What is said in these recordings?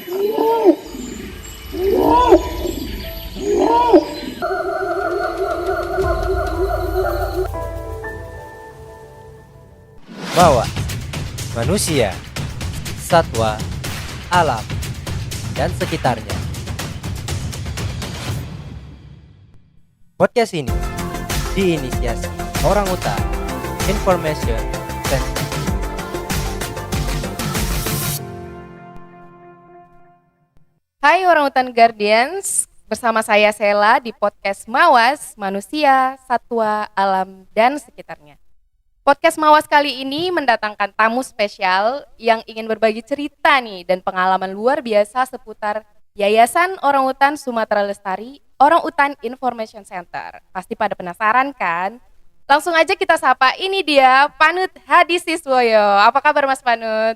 Bahwa manusia, satwa, alam, dan sekitarnya. Podcast ini diinisiasi Orangutan Information Center. Hai Orangutan Guardians, bersama saya Sela di podcast Mawas, Manusia, Satwa, Alam, dan Sekitarnya. Podcast Mawas kali ini mendatangkan tamu spesial yang ingin berbagi cerita nih dan pengalaman luar biasa seputar Yayasan Orangutan Sumatera Lestari, Orangutan Information Center. Pasti pada penasaran kan? Langsung aja kita sapa, ini dia Panut Hadi Siswoyo. Apa kabar Mas Panut?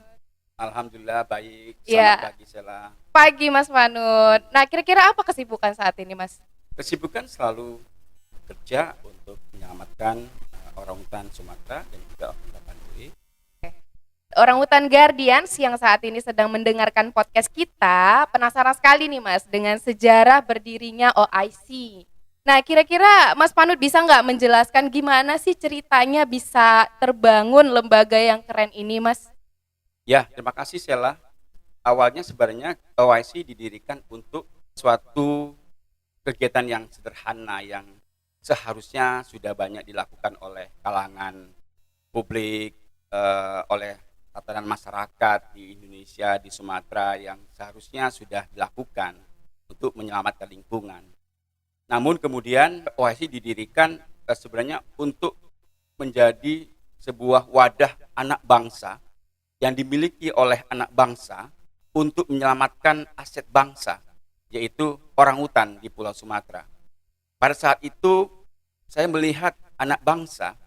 Alhamdulillah baik, Ya. selamat pagi Sela. Pagi Mas Panut. Nah kira-kira apa kesibukan saat ini Mas? Kesibukan selalu bekerja untuk menyelamatkan orangutan Sumatera dan juga orangutan Bantui. Orangutan Guardians yang saat ini sedang mendengarkan podcast kita, penasaran sekali nih Mas dengan sejarah berdirinya OIC. Nah kira-kira Mas Panut bisa nggak menjelaskan gimana sih ceritanya bisa terbangun lembaga yang keren ini Mas? Ya, terima kasih Sela. Awalnya sebenarnya OIC didirikan untuk suatu kegiatan yang sederhana yang seharusnya sudah banyak dilakukan oleh kalangan publik, oleh tatanan masyarakat di Indonesia, di Sumatera yang seharusnya sudah dilakukan untuk menyelamatkan lingkungan. Namun kemudian OIC didirikan sebenarnya untuk menjadi sebuah wadah anak bangsa yang dimiliki oleh anak bangsa untuk menyelamatkan aset bangsa, yaitu orangutan di Pulau Sumatera. Pada saat itu saya melihat anak bangsa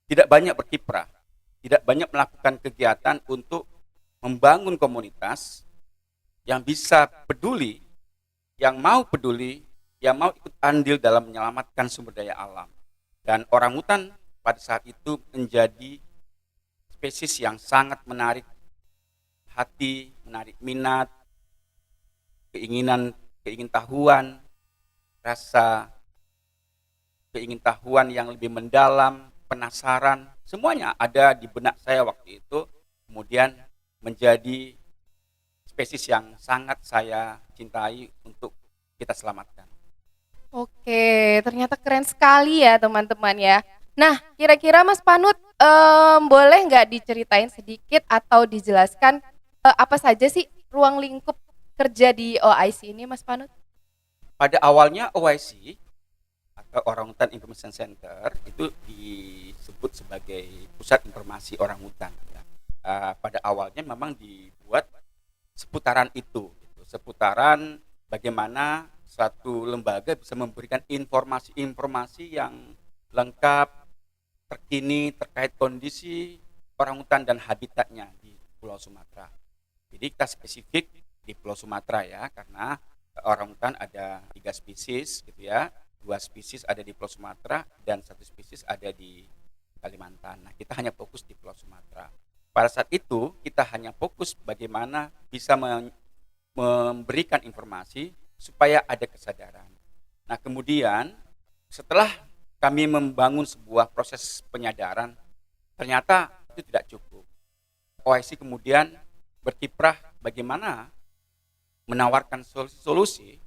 tidak banyak berkiprah, tidak banyak melakukan kegiatan untuk membangun komunitas yang bisa peduli, yang mau ikut andil dalam menyelamatkan sumber daya alam. Dan orangutan pada saat itu menjadi spesies yang sangat menarik hati, menarik minat, keingintahuan, rasa keingintahuan yang lebih mendalam, penasaran, semuanya ada di benak saya waktu itu, kemudian menjadi spesies yang sangat saya cintai untuk kita selamatkan. Oke, ternyata keren sekali ya teman-teman ya. Nah, kira-kira Mas Panut boleh nggak diceritain sedikit atau dijelaskan apa saja sih ruang lingkup kerja di OIC ini Mas Panut? Pada awalnya OIC atau Orangutan Information Center itu disebut sebagai pusat informasi orangutan. Ya. Pada awalnya memang dibuat seputaran itu, seputaran bagaimana satu lembaga bisa memberikan informasi-informasi yang lengkap, terkini terkait kondisi orangutan dan habitatnya di Pulau Sumatera. Jadi kita spesifik di Pulau Sumatera ya, karena orangutan ada 3 spesies gitu ya, 2 spesies ada di Pulau Sumatera dan 1 spesies ada di Kalimantan. Nah kita hanya fokus di Pulau Sumatera. Pada saat itu kita hanya fokus bagaimana bisa memberikan informasi supaya ada kesadaran. Nah kemudian setelah kami membangun sebuah proses penyadaran, ternyata itu tidak cukup. OIC kemudian berkiprah bagaimana menawarkan solusi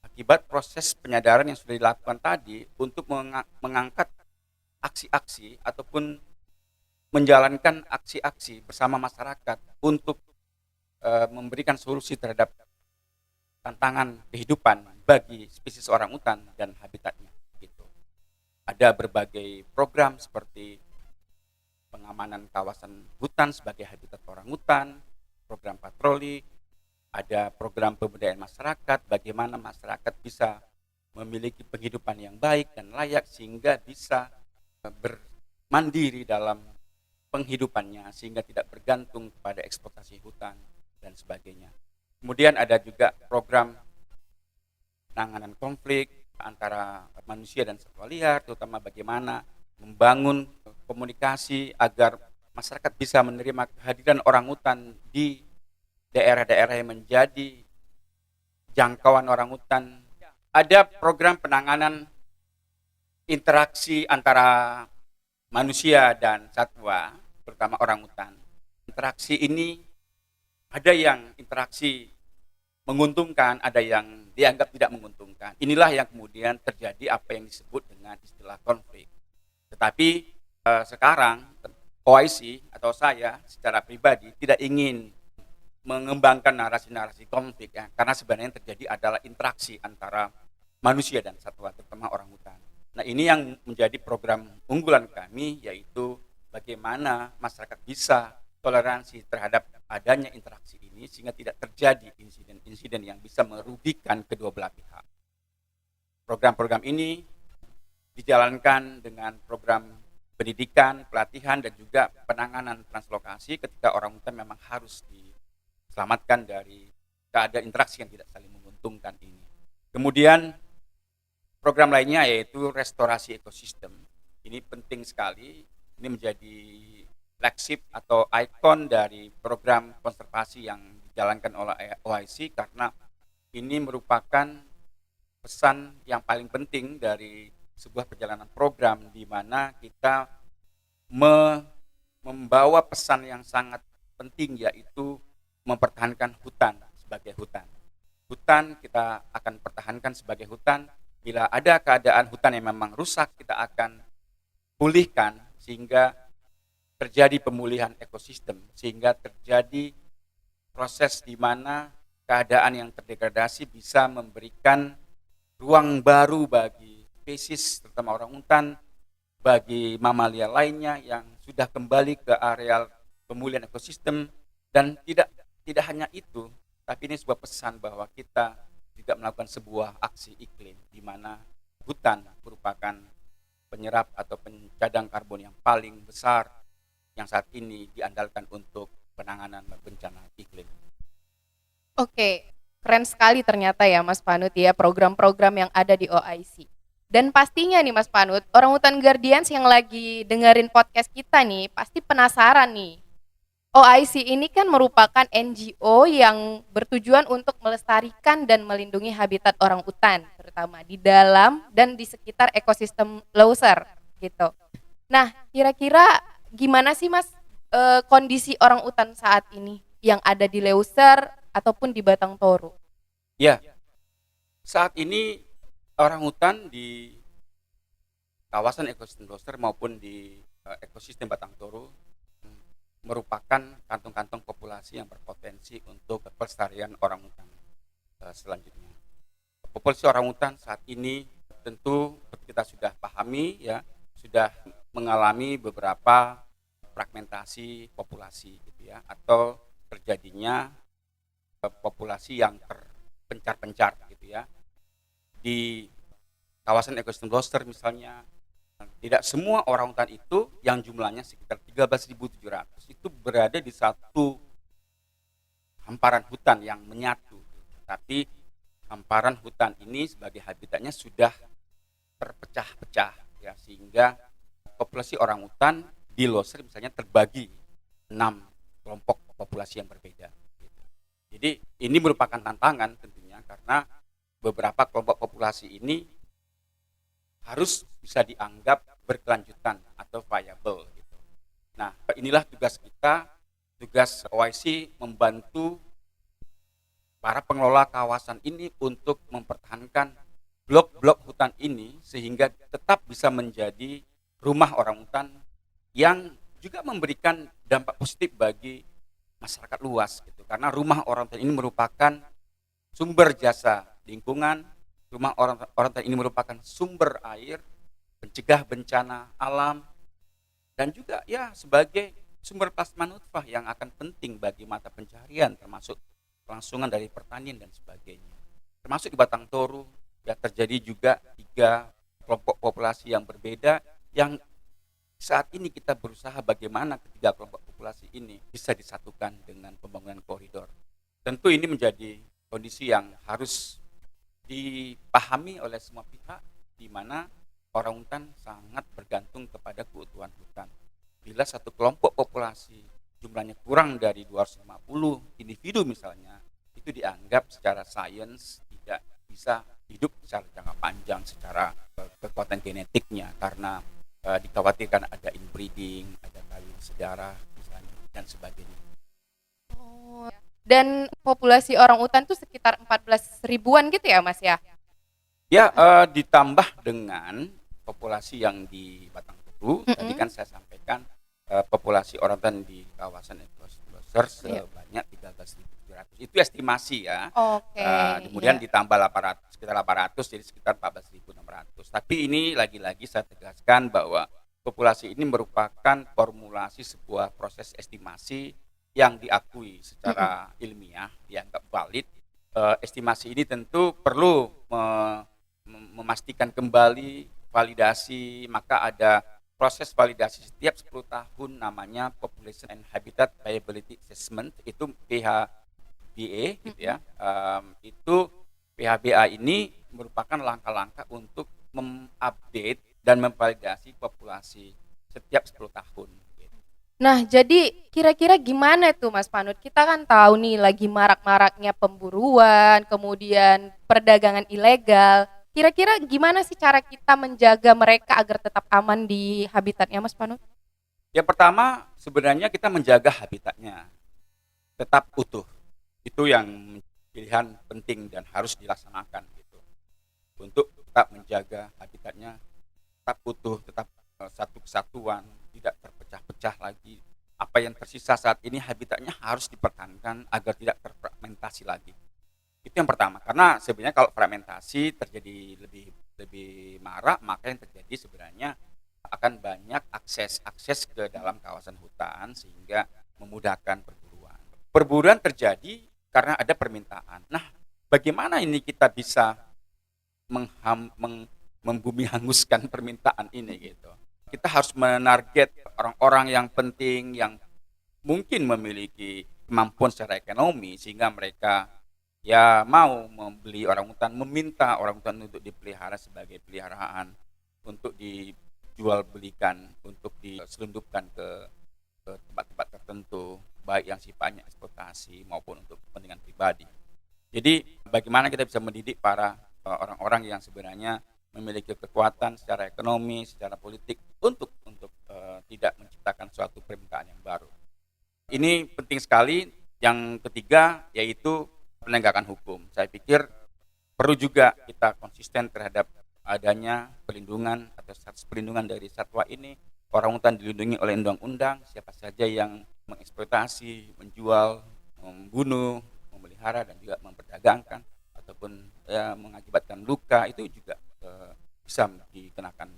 akibat proses penyadaran yang sudah dilakukan tadi untuk mengangkat aksi-aksi ataupun menjalankan aksi-aksi bersama masyarakat untuk memberikan solusi terhadap tantangan kehidupan bagi spesies orangutan dan habitatnya. Gitu. Ada berbagai program seperti pengamanan kawasan hutan sebagai habitat orangutan, program patroli, ada program pemberdayaan masyarakat, bagaimana masyarakat bisa memiliki penghidupan yang baik dan layak sehingga bisa bermandiri dalam penghidupannya sehingga tidak bergantung kepada eksploitasi hutan dan sebagainya. Kemudian ada juga program penanganan konflik antara manusia dan satwa liar, terutama bagaimana membangun komunikasi agar masyarakat bisa menerima kehadiran orangutan di daerah-daerah yang menjadi jangkauan orangutan. Ada program penanganan interaksi antara manusia dan satwa, terutama orangutan. Interaksi ini ada yang interaksi menguntungkan, ada yang dianggap tidak menguntungkan. Inilah yang kemudian terjadi apa yang disebut dengan istilah konflik. Tetapi sekarang OIC atau saya secara pribadi tidak ingin mengembangkan narasi-narasi konflik ya, karena sebenarnya yang terjadi adalah interaksi antara manusia dan satwa, terutama orangutan. Nah, ini yang menjadi program unggulan kami, yaitu bagaimana masyarakat bisa toleransi terhadap adanya interaksi ini sehingga tidak terjadi insiden-insiden yang bisa merugikan kedua belah pihak. Program-program ini dijalankan dengan program pendidikan, pelatihan, dan juga penanganan translokasi ketika orangutan memang harus diselamatkan dari keadaan interaksi yang tidak saling menguntungkan ini. Kemudian program lainnya yaitu restorasi ekosistem. Ini penting sekali, ini menjadi flagship atau ikon dari program konservasi yang dijalankan oleh OIC karena ini merupakan pesan yang paling penting dari sebuah perjalanan program di mana kita membawa pesan yang sangat penting, yaitu mempertahankan hutan sebagai hutan. Hutan kita akan pertahankan sebagai hutan. Bila ada keadaan hutan yang memang rusak, kita akan pulihkan sehingga terjadi pemulihan ekosistem, sehingga terjadi proses di mana keadaan yang terdegradasi bisa memberikan ruang baru bagi spesies, terutama orangutan, bagi mamalia lainnya yang sudah kembali ke areal pemulihan ekosistem. Dan tidak hanya itu, tapi ini sebuah pesan bahwa kita juga melakukan sebuah aksi iklim di mana hutan merupakan penyerap atau pencadang karbon yang paling besar yang saat ini diandalkan untuk penanganan bencana iklim. Oke, keren sekali ternyata ya Mas Panut ya program-program yang ada di OIC. Dan pastinya nih Mas Panut, Orangutan Guardians yang lagi dengerin podcast kita nih pasti penasaran nih. OIC ini kan merupakan NGO yang bertujuan untuk melestarikan dan melindungi habitat orangutan, terutama di dalam dan di sekitar ekosistem Leuser gitu. Nah, kira-kira gimana sih Mas kondisi orangutan saat ini yang ada di Leuser ataupun di Batang Toru? Ya, saat ini orangutan di kawasan ekosistem Leuser maupun di ekosistem Batang Toru merupakan kantong-kantong populasi yang berpotensi untuk pelestarian orangutan selanjutnya. Populasi orangutan saat ini tentu kita sudah pahami ya, sudah mengalami beberapa fragmentasi populasi gitu ya, atau terjadinya populasi yang terpencar-pencar gitu ya. Di kawasan ekosistem Leuser misalnya, tidak semua orangutan itu yang jumlahnya sekitar 13.700 itu berada di satu hamparan hutan yang menyatu. Tapi hamparan hutan ini sebagai habitatnya sudah terpecah-pecah ya, sehingga populasi orangutan di Leuser misalnya terbagi 6 kelompok populasi yang berbeda. Jadi ini merupakan tantangan tentunya karena beberapa kelompok populasi ini harus bisa dianggap berkelanjutan atau viable gitu. Nah, inilah tugas kita, tugas OIC membantu para pengelola kawasan ini untuk mempertahankan blok-blok hutan ini sehingga tetap bisa menjadi rumah orangutan yang juga memberikan dampak positif bagi masyarakat luas gitu. Karena rumah orangutan ini merupakan sumber jasa lingkungan. Rumah orangutan ini merupakan sumber air, pencegah bencana alam, dan juga ya sebagai sumber plasma nutfah yang akan penting bagi mata pencaharian, termasuk kelangsungan dari pertanian dan sebagainya. Termasuk di Batang Toru ya terjadi juga 3 kelompok populasi yang berbeda yang saat ini kita berusaha bagaimana ketiga kelompok populasi ini bisa disatukan dengan pembangunan koridor. Tentu ini menjadi kondisi yang harus dipahami oleh semua pihak, di mana orangutan sangat bergantung kepada keutuhan hutan. Bila satu kelompok populasi jumlahnya kurang dari 250 individu misalnya, itu dianggap secara sains tidak bisa hidup secara jangka panjang secara kekuatan genetiknya, karena dikhawatirkan ada inbreeding, ada kawin sedarah misalnya dan sebagainya. Oh. Dan populasi orang utan tuh sekitar 14 ribuan gitu ya Mas ya? Ya, ditambah dengan populasi yang di Batangtoru, tadi kan saya sampaikan populasi orangutan di kawasan enclosure sebanyak 13.700. Itu estimasi ya. Oke. Kemudian iya. ditambah sekitar 800 jadi sekitar 14.600. Tapi ini lagi-lagi saya tegaskan bahwa populasi ini merupakan formulasi sebuah proses estimasi yang diakui secara ilmiah, dianggap valid. Estimasi ini tentu perlu memastikan kembali validasi, maka ada proses validasi setiap 10 tahun namanya Population and Habitat Viability Assessment, itu PHBA gitu ya. Itu PHBA ini merupakan langkah-langkah untuk mengupdate dan memvalidasi populasi setiap 10 tahun. Nah, jadi kira-kira gimana tuh Mas Panut? Kita kan tahu nih lagi marak-maraknya pemburuan, kemudian perdagangan ilegal. Kira-kira gimana sih cara kita menjaga mereka agar tetap aman di habitatnya Mas Panut? Yang pertama sebenarnya kita menjaga habitatnya tetap utuh. Itu yang pilihan penting dan harus dilaksanakan gitu. Untuk tetap menjaga habitatnya tetap utuh, tetap satu kesatuan, tidak terpecah-pecah lagi. Apa yang tersisa saat ini habitatnya harus dipertahankan agar tidak terfragmentasi lagi. Itu yang pertama, karena sebenarnya kalau fragmentasi terjadi lebih marak, maka yang terjadi sebenarnya akan banyak akses ke dalam kawasan hutan sehingga memudahkan perburuan. Perburuan terjadi karena ada permintaan. Nah, bagaimana ini kita bisa membumi hanguskan permintaan ini gitu. Kita harus menarget orang-orang yang penting, yang mungkin memiliki kemampuan secara ekonomi sehingga mereka ya mau membeli orangutan, meminta orangutan untuk dipelihara sebagai peliharaan, untuk dijual belikan, untuk diselundupkan ke tempat-tempat tertentu, baik yang sifatnya eksploitasi maupun untuk kepentingan pribadi. Jadi bagaimana kita bisa mendidik para orang-orang yang sebenarnya memiliki kekuatan secara ekonomi, secara politik untuk tidak menciptakan suatu permintaan yang baru. Ini penting sekali. Yang ketiga yaitu penegakan hukum. Saya pikir perlu juga kita konsisten terhadap adanya perlindungan atau status perlindungan dari satwa ini. Orangutan dilindungi oleh undang-undang. Siapa saja yang mengeksploitasi, menjual, membunuh, memelihara dan juga memperdagangkan ataupun mengakibatkan luka itu juga bisa dikenakan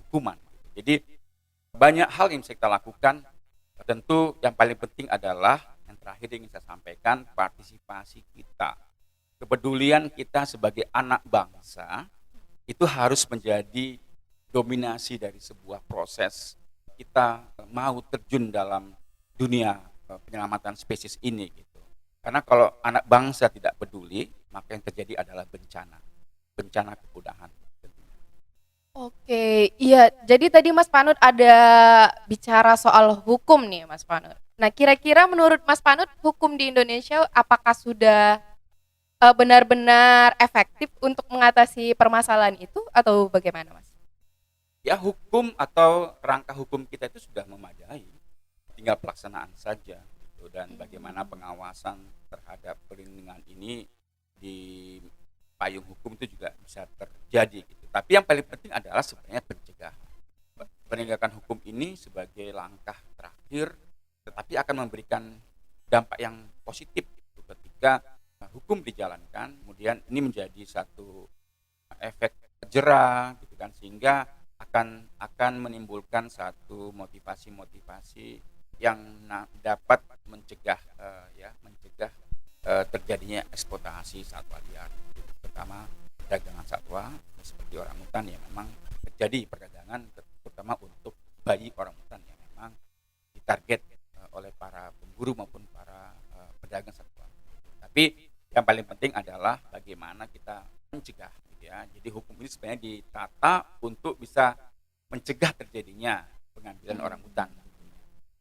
hukuman. Jadi banyak hal yang bisa kita lakukan. Tentu yang paling penting adalah yang terakhir yang ingin saya sampaikan, partisipasi kita. Kepedulian kita sebagai anak bangsa itu harus menjadi dominasi dari sebuah proses. Kita mau terjun dalam dunia penyelamatan spesies ini gitu. Karena kalau anak bangsa tidak peduli, maka yang terjadi adalah bencana kepunahan. Oke, iya. Jadi tadi Mas Panut ada bicara soal hukum nih Mas Panut. Nah, kira-kira menurut Mas Panut hukum di Indonesia apakah sudah benar-benar efektif untuk mengatasi permasalahan itu atau bagaimana Mas? Ya, hukum atau kerangka hukum kita itu sudah memadai, tinggal pelaksanaan saja gitu. Dan bagaimana pengawasan terhadap perlindungan ini di payung hukum itu juga bisa terjadi gitu. Tapi yang paling penting adalah sebenarnya pencegahan. Penegakan hukum ini sebagai langkah terakhir, tetapi akan memberikan dampak yang positif gitu. Ketika hukum dijalankan, kemudian ini menjadi satu efek jerah gitu kan, sehingga akan menimbulkan satu motivasi yang dapat mencegah terjadinya eksploitasi satwa liar, terutama perdagangan satwa seperti orangutan yang memang terjadi perdagangan terutama untuk bayi orangutan yang memang ditarget oleh para pemburu maupun para pedagang satwa. Tapi yang paling penting adalah bagaimana kita mencegah gitu ya. Jadi hukum ini sebenarnya ditata untuk bisa mencegah terjadinya pengambilan orangutan.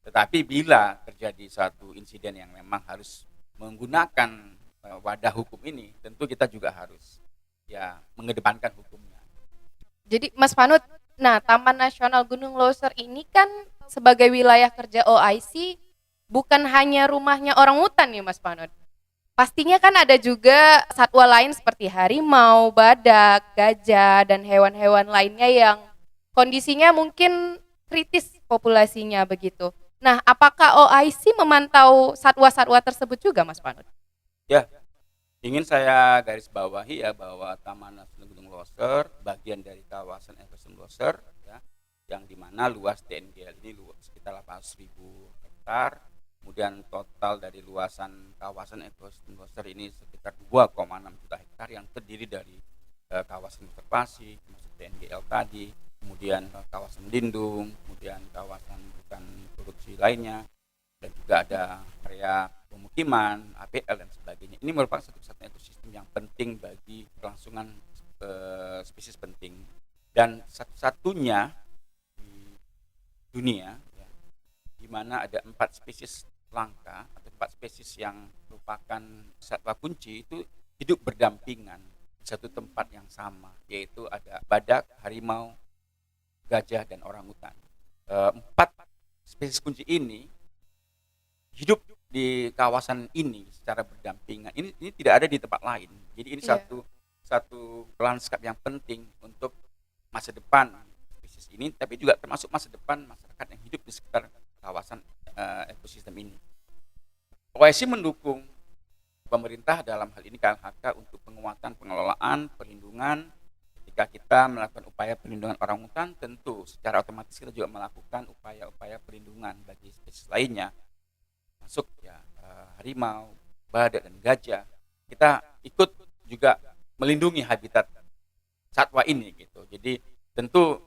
Tetapi bila terjadi suatu insiden yang memang harus menggunakan wadah hukum ini, tentu kita juga harus ya mengedepankan hukumnya. Jadi Mas Panut, nah Taman Nasional Gunung Loser ini kan sebagai wilayah kerja OIC bukan hanya rumahnya orang hutan nih Mas Panut. Pastinya kan ada juga satwa lain seperti harimau, badak, gajah, dan hewan-hewan lainnya yang kondisinya mungkin kritis populasinya begitu. Nah, apakah OIC memantau satwa-satwa tersebut juga Mas Panut? Ya, ingin saya garis bawahi ya bahwa Taman Nasional Gunung Loser bagian dari kawasan ekosistem Loser ya, yang dimana luas TNGL ini sekitar 800.000 hektar. Kemudian total dari luasan kawasan ekosistem Loser ini sekitar 2,6 juta hektar yang terdiri dari kawasan konservasi, termasuk TNGL tadi, kemudian kawasan lindung, kemudian kawasan hutan produksi lainnya, dan juga ada area pemukiman, APL dan sebagainya. Ini merupakan satu-satunya ekosistem yang penting bagi kelangsungan spesies penting dan satu-satunya di dunia ya, di mana ada 4 spesies langka atau 4 spesies yang merupakan satwa kunci itu hidup berdampingan di satu tempat yang sama, yaitu ada badak, harimau, gajah, dan orangutan. 4 spesies kunci ini hidup di kawasan ini secara berdampingan. Ini tidak ada di tempat lain. Jadi ini satu lanskap yang penting untuk masa depan spesies ini, tapi juga termasuk masa depan masyarakat yang hidup di sekitar kawasan ekosistem ini. OIC mendukung pemerintah dalam hal ini KLHK untuk penguatan pengelolaan, perlindungan. Ketika kita melakukan upaya perlindungan orangutan, tentu secara otomatis kita juga melakukan upaya-upaya perlindungan bagi spesies lainnya, masuk ya harimau, badak, dan gajah. Kita ikut juga melindungi habitat satwa ini gitu. Jadi tentu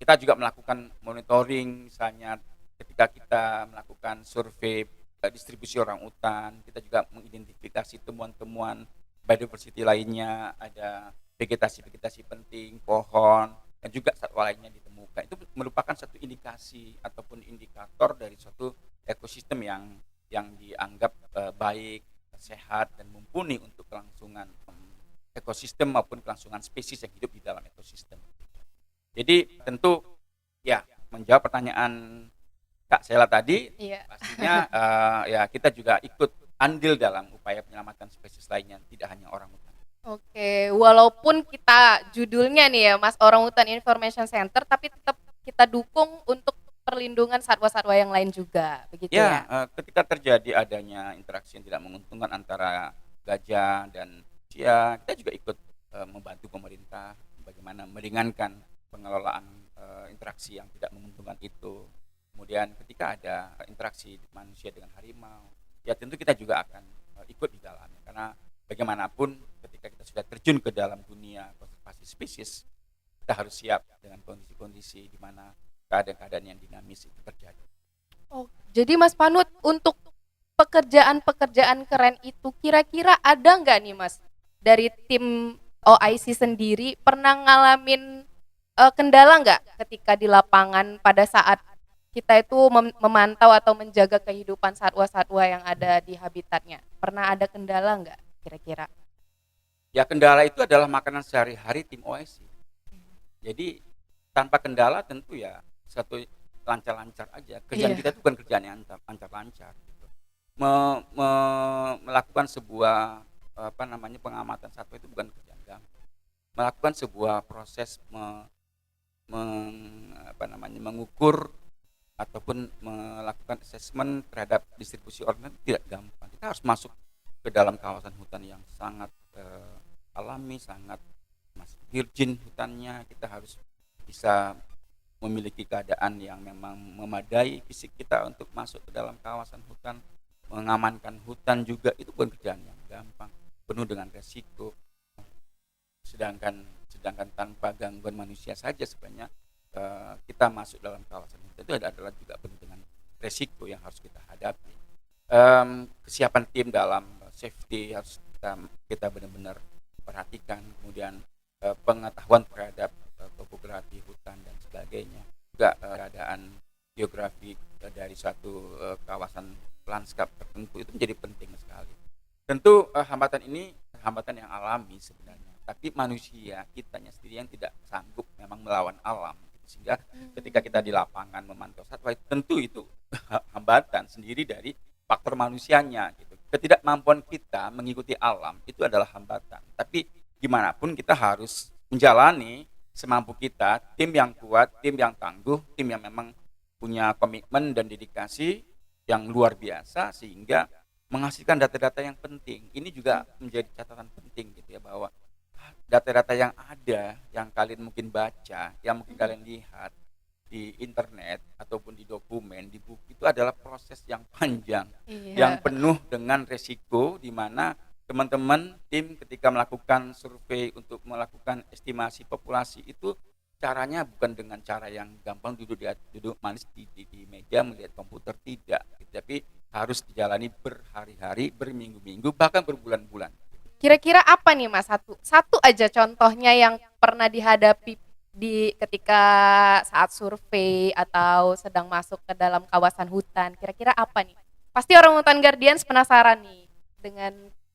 kita juga melakukan monitoring, misalnya ketika kita melakukan survei distribusi orangutan, kita juga mengidentifikasi temuan-temuan biodiversity lainnya, ada vegetasi-vegetasi penting, pohon, dan juga satwa lainnya ditemukan. Itu merupakan satu indikasi ataupun indikator dari suatu ekosistem yang dianggap baik, sehat, dan mumpuni untuk kelangsungan ekosistem maupun kelangsungan spesies yang hidup di dalam ekosistem. Jadi tentu ya menjawab pertanyaan Kak Sela tadi, pastinya ya kita juga ikut andil dalam upaya penyelamatan spesies lainnya, tidak hanya orangutan. Oke, walaupun kita judulnya nih ya Mas Orangutan Information Center, tapi tetap kita dukung untuk perlindungan satwa-satwa yang lain juga, begitu ya? Ketika terjadi adanya interaksi yang tidak menguntungkan antara gajah dan manusia, kita juga ikut membantu pemerintah bagaimana meringankan pengelolaan interaksi yang tidak menguntungkan itu. Kemudian ketika ada interaksi manusia dengan harimau, ya tentu kita juga akan ikut di dalamnya, karena bagaimanapun ketika kita sudah terjun ke dalam dunia konservasi spesies, kita harus siap dengan kondisi-kondisi di mana keadaan-keadaan yang dinamis itu terjadi. Oh, jadi Mas Panut, untuk pekerjaan-pekerjaan keren itu kira-kira ada nggak nih Mas dari tim OIC sendiri pernah ngalamin kendala nggak ketika di lapangan pada saat kita itu memantau atau menjaga kehidupan satwa-satwa yang ada di habitatnya? Pernah ada kendala nggak kira-kira? Ya, kendala itu adalah makanan sehari-hari tim OIC. Jadi tanpa kendala tentu ya satu lancar-lancar aja. Kerjaan kita itu bukan kerjaan yang lancar-lancar. Gitu. Melakukan sebuah pengamatan satwa itu bukan kerjaan gampang. Melakukan sebuah proses mengukur ataupun melakukan assessment terhadap distribusi organ tidak gampang. Kita harus masuk ke dalam kawasan hutan yang sangat alami, sangat masih virgin hutannya. Kita harus bisa memiliki keadaan yang memang memadai fisik kita untuk masuk ke dalam kawasan hutan, mengamankan hutan juga. Itu bukan kerjaan yang gampang, penuh dengan resiko. Sedangkan tanpa gangguan manusia saja sebenarnya kita masuk dalam kawasan hutan itu adalah juga penuh dengan resiko yang harus kita hadapi. Kesiapan tim dalam safety harus kita benar-benar perhatikan, kemudian pengetahuan terhadap topografi hutan dan sebagainya, juga keadaan geografi dari suatu kawasan lanskap tertentu itu menjadi penting sekali. Tentu hambatan ini hambatan yang alami sebenarnya, tapi manusia kitanya sendiri yang tidak sanggup memang melawan alam, sehingga ketika kita di lapangan memantau satwa tentu itu hambatan sendiri dari faktor manusianya gitu. Ketidakmampuan kita mengikuti alam itu adalah hambatan, tapi gimana pun kita harus menjalani semampu kita, tim yang kuat, tim yang tangguh, tim yang memang punya komitmen dan dedikasi yang luar biasa sehingga menghasilkan data-data yang penting. Ini juga menjadi catatan penting gitu ya, bahwa data-data yang ada, yang kalian mungkin baca, yang mungkin kalian lihat di internet ataupun di dokumen, di buku, itu adalah proses yang panjang, yang penuh dengan resiko, di mana teman-teman tim ketika melakukan survei untuk melakukan estimasi populasi itu caranya bukan dengan cara yang gampang duduk manis di meja melihat komputer, tidak gitu. Tapi harus dijalani berhari-hari, berminggu-minggu, bahkan berbulan-bulan. Kira-kira apa nih Mas, satu aja contohnya yang pernah dihadapi ketika saat survei atau sedang masuk ke dalam kawasan hutan, kira-kira apa nih? Pasti orang hutan Guardians penasaran nih dengan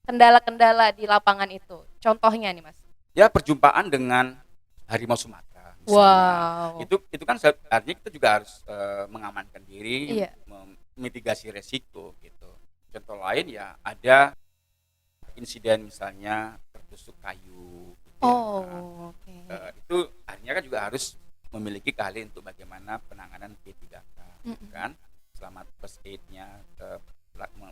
kendala-kendala di lapangan itu. Contohnya nih Mas. Ya, perjumpaan dengan harimau Sumatera misalnya. Wow. Itu kan artinya kita juga harus mengamankan diri, Iya. memitigasi resiko gitu. Contoh lain ya ada insiden misalnya tertusuk kayu gitu ya. Oh, oke. Itu artinya kan juga harus memiliki keahlian untuk bagaimana penanganan P3K kan, selamat first aid-nya,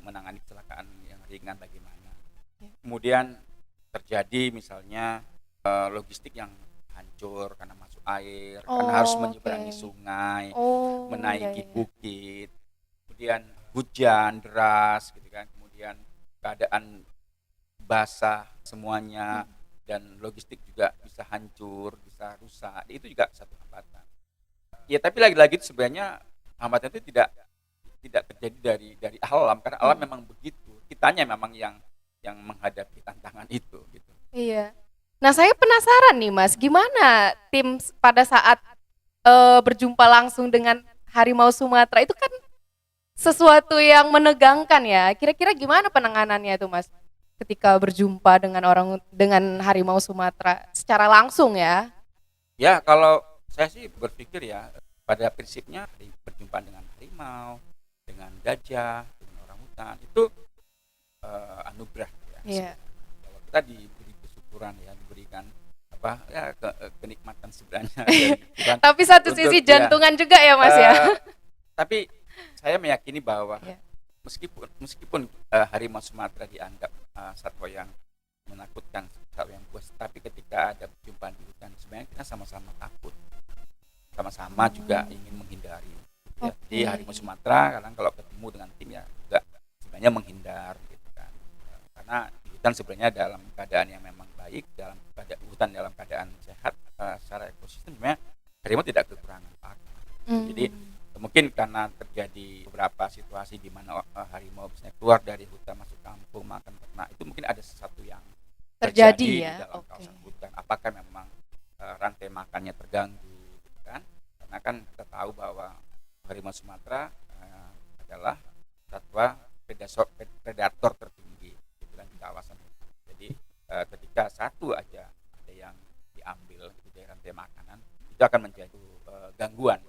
menangani kecelakaan yang ringan bagaimana. Kemudian terjadi misalnya logistik yang hancur karena masuk air, karena harus menyeberangi sungai, menaiki bukit, kemudian hujan deras gitu kan, kemudian keadaan basah semuanya dan logistik juga bisa hancur, bisa rusak. Itu juga satu hambatan. Ya, tapi lagi-lagi itu sebenarnya hambatan itu tidak terjadi dari alam, karena alam memang begitu. Kitanya memang yang menghadapi tantangan itu gitu. Iya. Nah, saya penasaran nih Mas, gimana tim pada saat berjumpa langsung dengan harimau Sumatera itu kan sesuatu yang menegangkan ya. Kira-kira gimana penanganannya itu Mas? Ketika berjumpa dengan harimau Sumatera secara langsung ya. Ya, kalau saya sih berpikir ya, pada prinsipnya berjumpa dengan harimau, dengan gajah, dengan orang hutan itu anugerah ya. Iya. Kalau kita diberi kesyukuran ya, diberikan kenikmatan sebenarnya dari Tuhan. Tapi satu sisi jantungan juga ya Mas ya. Tapi saya meyakini bahwa Iya. meskipun harimau Sumatera dianggap satwa yang menakutkan, satwa yang buas, tapi ketika ada perjumpaan di hutan sebenarnya kita sama-sama takut, sama-sama juga ingin menghindari. Ya, jadi harimau Sumatera kadang kalau ketemu dengan tim ya juga sebenarnya menghindar gitu kan, karena di hutan sebenarnya dalam keadaan yang memang baik, hutan dalam keadaan sehat, secara ekosistem sebenarnya harimau tidak kekurangan pakan. Jadi mungkin karena terjadi beberapa situasi di mana harimau bisa keluar dari hutan masuk kampung makan ternak, itu mungkin ada sesuatu yang Terjadi terjadi ya. di dalam kawasan hutan. Apakah memang rantai makannya terganggu gitu kan? Karena kan kita tahu bahwa harimau Sumatera adalah satwa predator tertinggi gitu kan, di kawasan hutan. Jadi ketika satu aja ada yang diambil dari rantai makanan, itu akan menjadi gangguan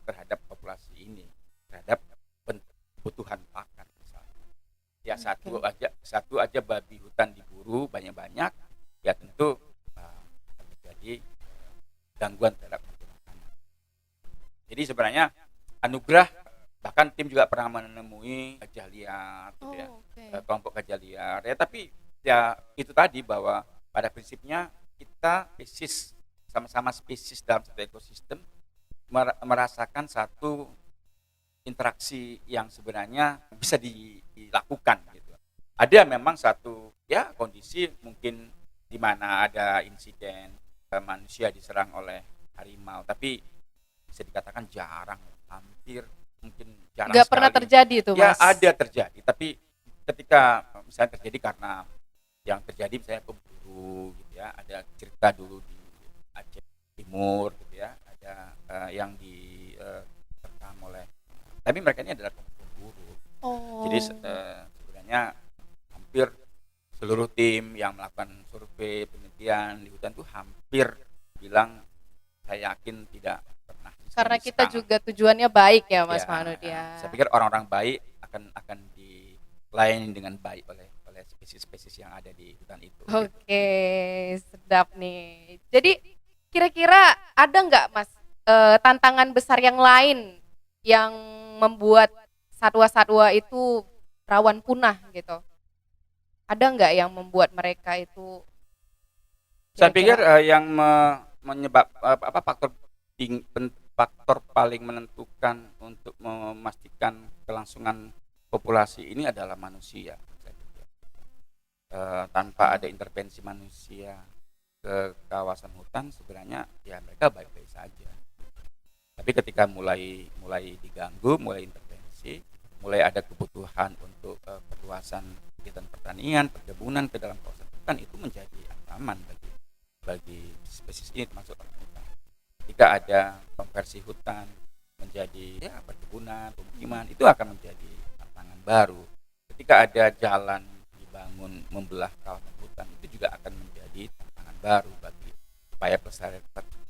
terhadap populasi ini, terhadap kebutuhan pakan misalnya. Ya, satu aja babi hutan diburu banyak-banyak, ya tentu akan terjadi gangguan terhadap makanan. Jadi sebenarnya anugerah, bahkan tim juga pernah menemui gajah liar gitu ya. Kelompok gajah liar ya, tapi ya itu tadi bahwa pada prinsipnya kita sama-sama spesies dalam satu ekosistem merasakan satu interaksi yang sebenarnya bisa dilakukan gitu. Ada memang satu ya kondisi mungkin di mana ada insiden manusia diserang oleh harimau, tapi bisa dikatakan jarang, hampir mungkin jarang. Nggak pernah terjadi itu ya, Mas? Ya ada terjadi, tapi ketika misalnya terjadi karena yang terjadi misalnya pemburu gitu ya, ada cerita dulu di Aceh Timur gitu ya, ada yang diterkam oleh Tapi mereka ini adalah kelompok buruk. Oh. Jadi sebenarnya hampir seluruh tim yang melakukan survei penelitian di hutan itu hampir bilang saya yakin tidak pernah Karena sistemik kita sekarang. juga tujuannya baik ya Mas Ya, Manud ya. Saya pikir orang-orang baik akan dilayani dengan baik oleh spesies-spesies yang ada di hutan itu. Oke, sedap nih. Jadi kira-kira ada nggak Mas tantangan besar yang lain yang membuat satwa-satwa itu rawan punah gitu? Ada nggak yang membuat mereka itu? Saya pikir kira-kira- yang menyebab faktor paling menentukan untuk memastikan kelangsungan populasi ini adalah manusia. Saya pikir. Tanpa ada intervensi manusia ke kawasan hutan, sebenarnya ya mereka baik-baik saja. Tapi ketika mulai diganggu, mulai intervensi, mulai ada kebutuhan untuk perluasan kegiatan pertanian, perkebunan ke dalam kawasan hutan, itu menjadi ancaman bagi spesies ini termasuk orang hutan. Ketika ada konversi hutan menjadi perkebunan, pemukiman, itu akan menjadi tantangan baru. Ketika ada jalan dibangun membelah kawasan hutan, itu juga akan menjadi tantangan baru bagi upaya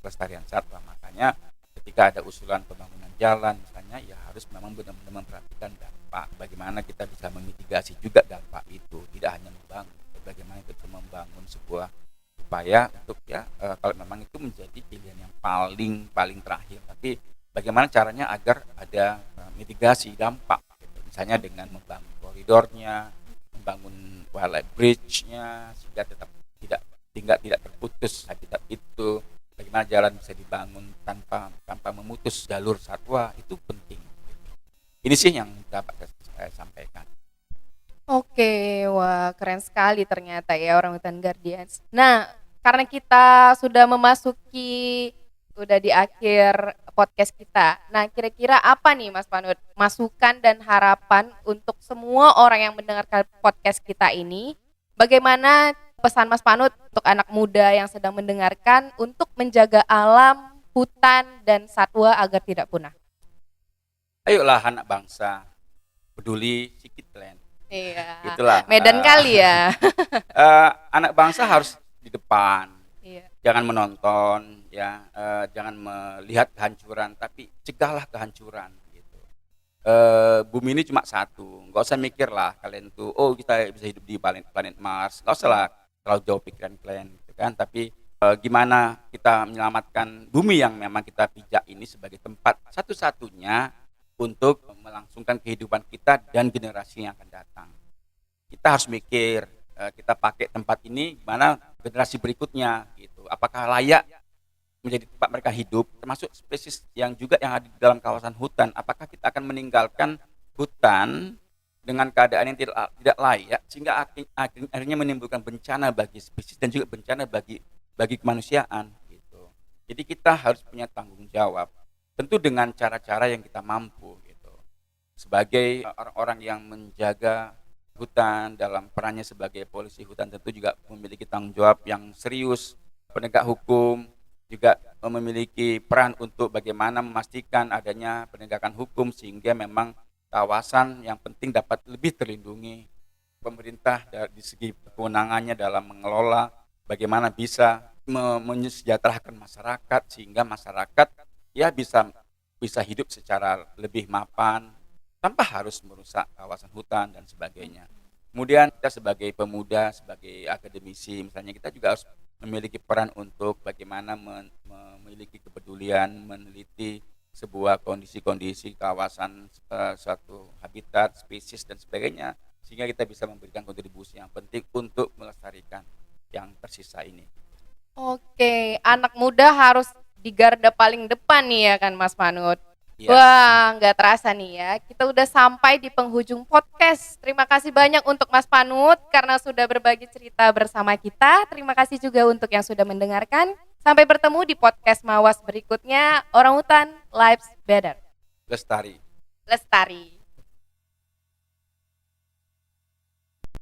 pelestarian satwa. Makanya ketika ada usulan pembangunan jalan misalnya, ya harus memang benar-benar memperhatikan dampak. Bagaimana kita bisa memitigasi juga dampak itu, tidak hanya membangun, bagaimana kita membangun sebuah upaya untuk kalau memang itu menjadi pilihan yang paling terakhir, tapi bagaimana caranya agar ada mitigasi dampak gitu. Misalnya dengan membangun koridornya, membangun wildlife bridge-nya sehingga tetap tidak terputus habitat itu. Bagaimana jalan bisa dibangun tanpa memutus jalur satwa, itu penting. Ini sih yang dapat saya sampaikan. Oke, wah keren sekali ternyata ya Orangutan Guardians. Nah, karena kita sudah di akhir podcast kita. Nah, kira-kira apa nih Mas Panud masukan dan harapan untuk semua orang yang mendengarkan podcast kita ini? Bagaimana pesan Mas Panud untuk anak muda yang sedang mendengarkan untuk menjaga alam, hutan, dan satwa agar tidak punah? Ayolah anak bangsa, peduli sedikit land. Iya. Itulah. Medan kali ya. Anak bangsa harus di depan. Iya. Jangan menonton, jangan melihat kehancuran, tapi cegahlah kehancuran. Gitu. Bumi ini cuma satu, nggak usah mikir lah kalian tuh, oh kita bisa hidup di planet Mars, nggak usah lah terlalu jauh pikiran kalian, gitu kan? Tapi gimana kita menyelamatkan bumi yang memang kita pijak ini sebagai tempat satu-satunya untuk melangsungkan kehidupan kita dan generasi yang akan datang. Kita harus mikir, kita pakai tempat ini gimana generasi berikutnya gitu. Apakah layak menjadi tempat mereka hidup, termasuk spesies yang ada di dalam kawasan hutan. Apakah kita akan meninggalkan hutan dengan keadaan yang tidak layak sehingga akhirnya menimbulkan bencana bagi spesies dan juga bencana bagi kemanusiaan gitu. Jadi kita harus punya tanggung jawab. Tentu dengan cara-cara yang kita mampu gitu. Sebagai orang-orang yang menjaga hutan dalam perannya sebagai polisi hutan, tentu juga memiliki tanggung jawab yang serius. Penegak hukum juga memiliki peran untuk bagaimana memastikan adanya penegakan hukum sehingga memang kawasan yang penting dapat lebih terlindungi. Pemerintah dari segi kewenangannya dalam mengelola bagaimana bisa mensejahterakan masyarakat sehingga masyarakat bisa hidup secara lebih mapan tanpa harus merusak kawasan hutan dan sebagainya. Kemudian kita sebagai pemuda, sebagai akademisi misalnya, kita juga harus memiliki peran untuk bagaimana memiliki kepedulian, meneliti sebuah kondisi-kondisi kawasan, suatu habitat, spesies dan sebagainya, sehingga kita bisa memberikan kontribusi yang penting untuk melestarikan yang tersisa ini. Oke, anak muda harus di garda paling depan nih ya kan Mas Panud. Yes. Wah, nggak terasa nih ya. Kita udah sampai di penghujung podcast. Terima kasih banyak untuk Mas Panud karena sudah berbagi cerita bersama kita. Terima kasih juga untuk yang sudah mendengarkan. Sampai bertemu di podcast Mawas berikutnya. Orangutan Lives Better. Lestari. Lestari.